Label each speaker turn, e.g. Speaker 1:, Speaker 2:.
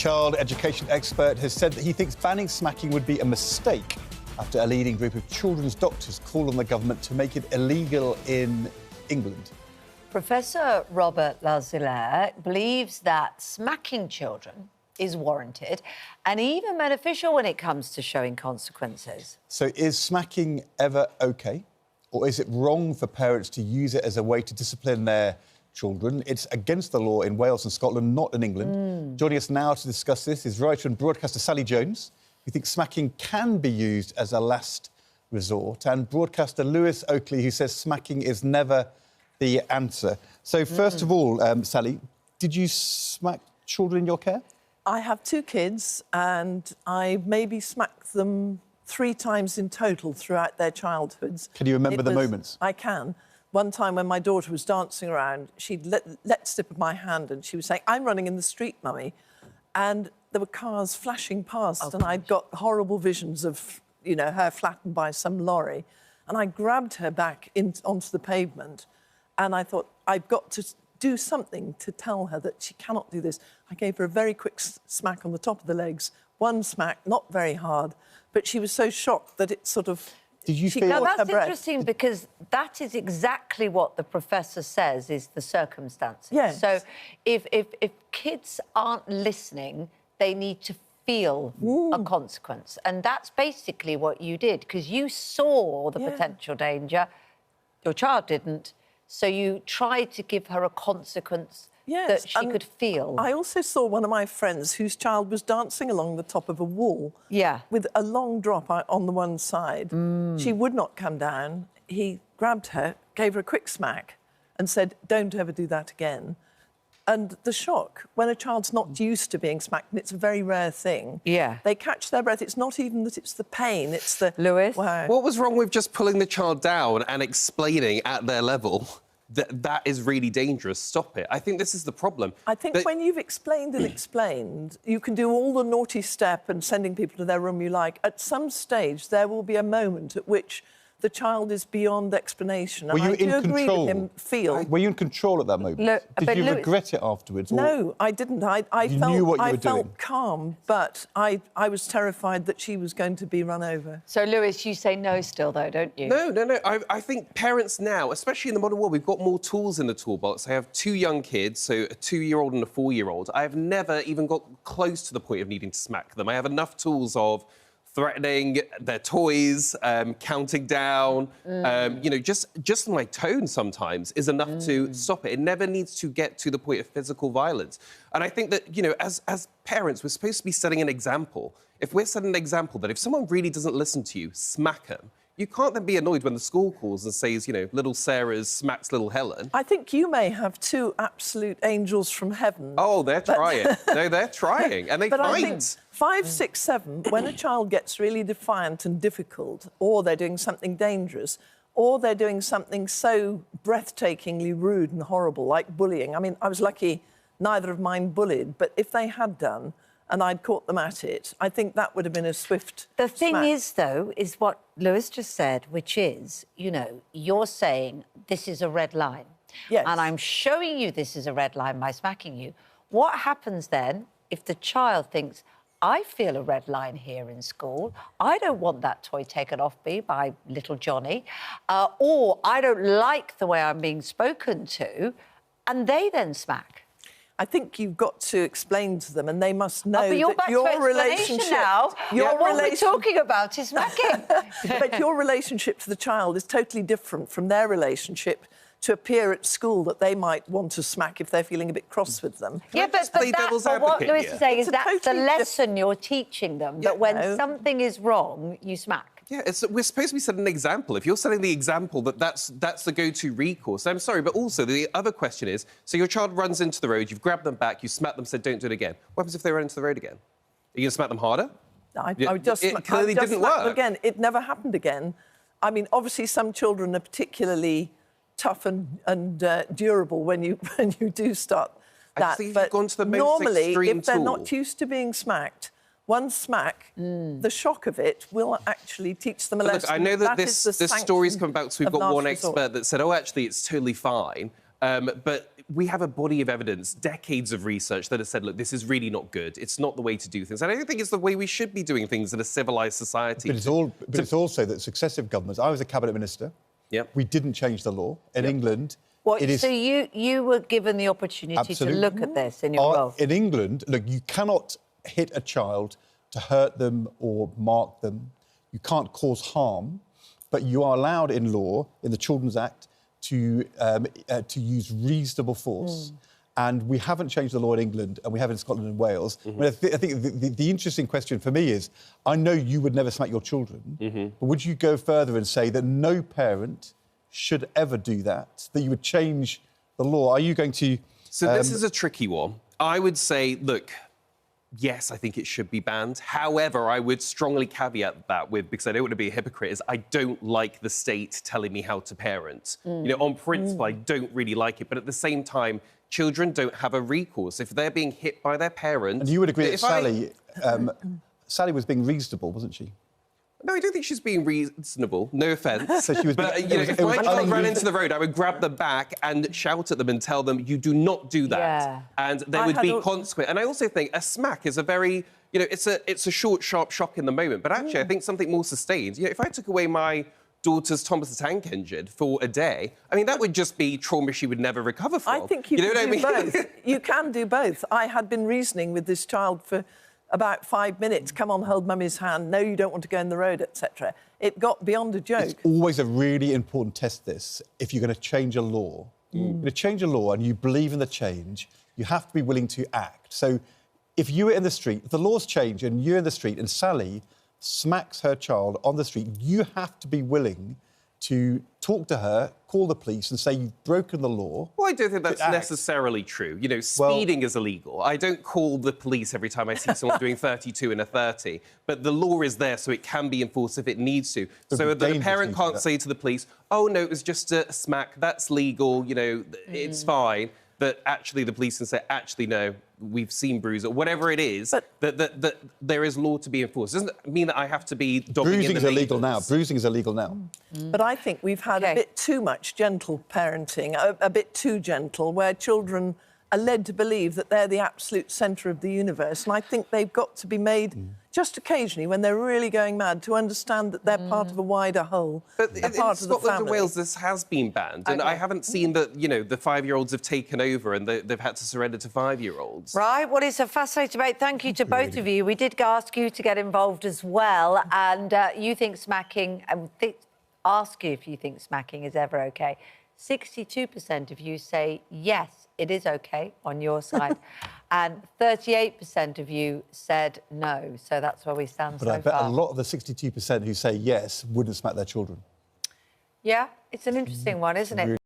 Speaker 1: child education expert has said that he thinks banning smacking would be a mistake after a leading group of children's doctors called on the government to make it illegal in England.
Speaker 2: Professor Robert Lazilaire believes that smacking children is warranted and even beneficial when it comes to showing consequences.
Speaker 1: So is smacking ever OK? Or is it wrong for parents to use it as a way to discipline their children? It's against the law in Wales and Scotland, not in England. Joining us now to discuss this is writer and broadcaster Sally Jones, who thinks smacking can be used as a last resort, and broadcaster Lewis Oakley, who says smacking is never the answer. So, first of all, Sally, did you smack children in your care?
Speaker 3: I have 2 kids and I maybe smacked them 3 times in total throughout their childhoods.
Speaker 1: Can you remember the moments?
Speaker 3: I can. One time when my daughter was dancing around, she'd let slip of my hand and she was saying, "I'm running in the street, Mummy." And there were cars flashing past and I'd got horrible visions of, you know, her flattened by some lorry. And I grabbed her back onto the pavement and I thought, I've got to do something to tell her that she cannot do this. I gave her a very quick smack on the top of the legs, 1 smack, not very hard, but she was so shocked that it sort of...
Speaker 1: Did you feel...
Speaker 2: Now, that's interesting because that is exactly what the professor says is the circumstances.
Speaker 3: Yes.
Speaker 2: So if kids aren't listening, they need to feel a consequence. And that's basically what you did, because you saw the potential danger. Your child didn't. So you tried to give her a consequence that she could feel.
Speaker 3: I also saw one of my friends whose child was dancing along the top of a wall with a long drop on the one side. She would not come down. He grabbed her, gave her a quick smack and said, "Don't ever do that again." And the shock, when a child's not used to being smacked, and it's a very rare thing, they catch their breath. It's not even that it's the pain, it's the...
Speaker 2: Lewis?
Speaker 3: Wow.
Speaker 4: What was wrong with just pulling the child down and explaining at their level that is really dangerous? Stop it. I think this is the problem.
Speaker 3: I think when you've explained and explained, you can do all the naughty step and sending people to their room you like. At some stage, there will be a moment at which the child is beyond explanation.
Speaker 1: Were you in control? Were you in control at that moment? Did you regret it afterwards?
Speaker 3: No, I didn't. I
Speaker 1: knew what you were doing.
Speaker 3: felt calm, but I was terrified that she was going to be run over.
Speaker 2: So, Lewis, you say no still, though, don't you?
Speaker 4: No. I think parents now, especially in the modern world, we've got more tools in the toolbox. I have 2 young kids, so a 2-year-old and a 4-year-old. I have never even got close to the point of needing to smack them. I have enough tools of threatening their toys, counting down, you know, just my tone sometimes is enough to stop it. It never needs to get to the point of physical violence. And I think that, you know, as parents, we're supposed to be setting an example. If we're setting an example that if someone really doesn't listen to you, smack them. You can't then be annoyed when the school calls and says, you know, little Sarah's smacks little Helen.
Speaker 3: I think you may have 2 absolute angels from heaven.
Speaker 4: Oh, they're trying. No, they're trying, and they
Speaker 3: but
Speaker 4: fight.
Speaker 3: I think 5, 6, 7, when a child gets really defiant and difficult, or they're doing something dangerous, or they're doing something so breathtakingly rude and horrible, like bullying. I mean, I was lucky neither of mine bullied, but if they had done, and I'd caught them at it, I think that would have been a swift
Speaker 2: The thing
Speaker 3: smack.
Speaker 2: is, though, is what Lewis just said, which is, you know, you're saying this is a red line.
Speaker 3: Yes.
Speaker 2: And I'm showing you this is a red line by smacking you. What happens then if the child thinks, I feel a red line here in school, I don't want that toy taken off me by little Johnny, or I don't like the way I'm being spoken to, and they then smack?
Speaker 3: I think you've got to explain to them, and they must know
Speaker 2: but you're
Speaker 3: that
Speaker 2: back
Speaker 3: your
Speaker 2: to
Speaker 3: relationship
Speaker 2: now.
Speaker 3: Your
Speaker 2: what we're talking about is smacking.
Speaker 3: But your relationship to the child is totally different from their relationship to appear at school that they might want to smack if they're feeling a bit cross with them.
Speaker 2: Yeah, but what Lewis is saying is that's the lesson you're teaching them, that when something is wrong, you smack.
Speaker 4: Yeah, we're supposed to be setting an example. If you're setting the example that's the go-to recourse, I'm sorry, but also the other question is, so your child runs into the road, you've grabbed them back, you smack them, said don't do it again. What happens if they run into the road again? Are you going to smack them harder?
Speaker 3: It
Speaker 4: clearly didn't work.
Speaker 3: Again, it never happened again. I mean, obviously, some children are particularly tough and durable when you do start that.
Speaker 4: But gone to the most
Speaker 3: normally, if they're
Speaker 4: tool.
Speaker 3: not used to being smacked, one smack, the shock of it will actually teach them a lesson.
Speaker 4: Look, I know that this
Speaker 3: is the
Speaker 4: story's come back, so we've got one
Speaker 3: resort.
Speaker 4: expert that said, oh, actually, it's totally fine. But we have a body of evidence, decades of research that has said, look, this is really not good. It's not the way to do things. And I don't think it's the way we should be doing things in a civilised society.
Speaker 1: But it's also that successive governments... I was a cabinet minister.
Speaker 4: Yep.
Speaker 1: We didn't change the law. In England, it is...
Speaker 2: So you were given the opportunity
Speaker 1: Absolutely.
Speaker 2: to look at this in your role?
Speaker 1: In England, look, you cannot hit a child to hurt them or mark them. You can't cause harm, but you are allowed in law, in the Children's Act, to use reasonable force. And we haven't changed the law in England, and we have in Scotland and Wales. I mean, I think the interesting question for me is, I know you would never smack your children, but would you go further and say that no parent should ever do that, that you would change the law? Are you going to...
Speaker 4: So this is a tricky one. I would say, look, yes, I think it should be banned. However, I would strongly caveat that with, because I don't want to be a hypocrite, is I don't like the state telling me how to parent. You know, on principle, I don't really like it. But at the same time, children don't have a recourse. If they're being hit by their parents...
Speaker 1: And you would agree that Sally was being reasonable, wasn't she?
Speaker 4: No, I don't think she's being reasonable. No offence.
Speaker 1: So she was
Speaker 4: but, you know, if my child ran into the road, I would grab them back and shout at them and tell them, you do not do that.
Speaker 2: Yeah.
Speaker 4: And there would be consequence. And I also think a smack is a very... You know, it's a short, sharp shock in the moment. But actually, I think something more sustained. You know, if I took away my daughter's Thomas the Tank Engine for a day, I mean, that would just be trauma she would never recover from.
Speaker 3: I think you can do both. You can do both. I had been reasoning with this child for about 5 minutes. Come on, hold mummy's hand. No, you don't want to go in the road, etc. It got beyond a joke.
Speaker 1: It's always a really important test, this. If you're going to change a law, you're going to change a law and you believe in the change, you have to be willing to act. So if you were in the street, if the laws change and you're in the street and Sally smacks her child on the street, you have to be willing to talk to her, call the police and say you've broken the law.
Speaker 4: Well, I don't think that's necessarily true. You know, speeding is illegal. I don't call the police every time I see someone doing 32 in a 30, but the law is there so it can be enforced if it needs to. So the parent can't say to the police, oh, no, it was just a smack, that's legal, you know, it's fine. But actually the police can say, actually, no, we've seen bruise, or whatever it is, that there is law to be enforced. It doesn't mean that I have to be dogging
Speaker 1: Bruising is illegal now. Bruising is illegal now.
Speaker 3: But I think we've had a bit too much gentle parenting, a bit too gentle, where children are led to believe that they're the absolute centre of the universe. And I think they've got to be made, just occasionally, when they're really going mad, to understand that they're part of a wider whole. But in
Speaker 4: Scotland and Wales, this has been banned. And I haven't seen that, you know, the 5-year-olds have taken over and they've had to surrender to 5-year-olds.
Speaker 2: Right, well, it's a fascinating debate. Thank you to both of you. We did ask you to get involved as well. And you think smacking... ask you if you think smacking is ever OK. 62% of you say yes, it is OK on your side. And 38% of you said no. So that's where we stand so far.
Speaker 1: But I bet a lot of the 62% who say yes wouldn't smack their children.
Speaker 2: Yeah, it's an interesting one, isn't it?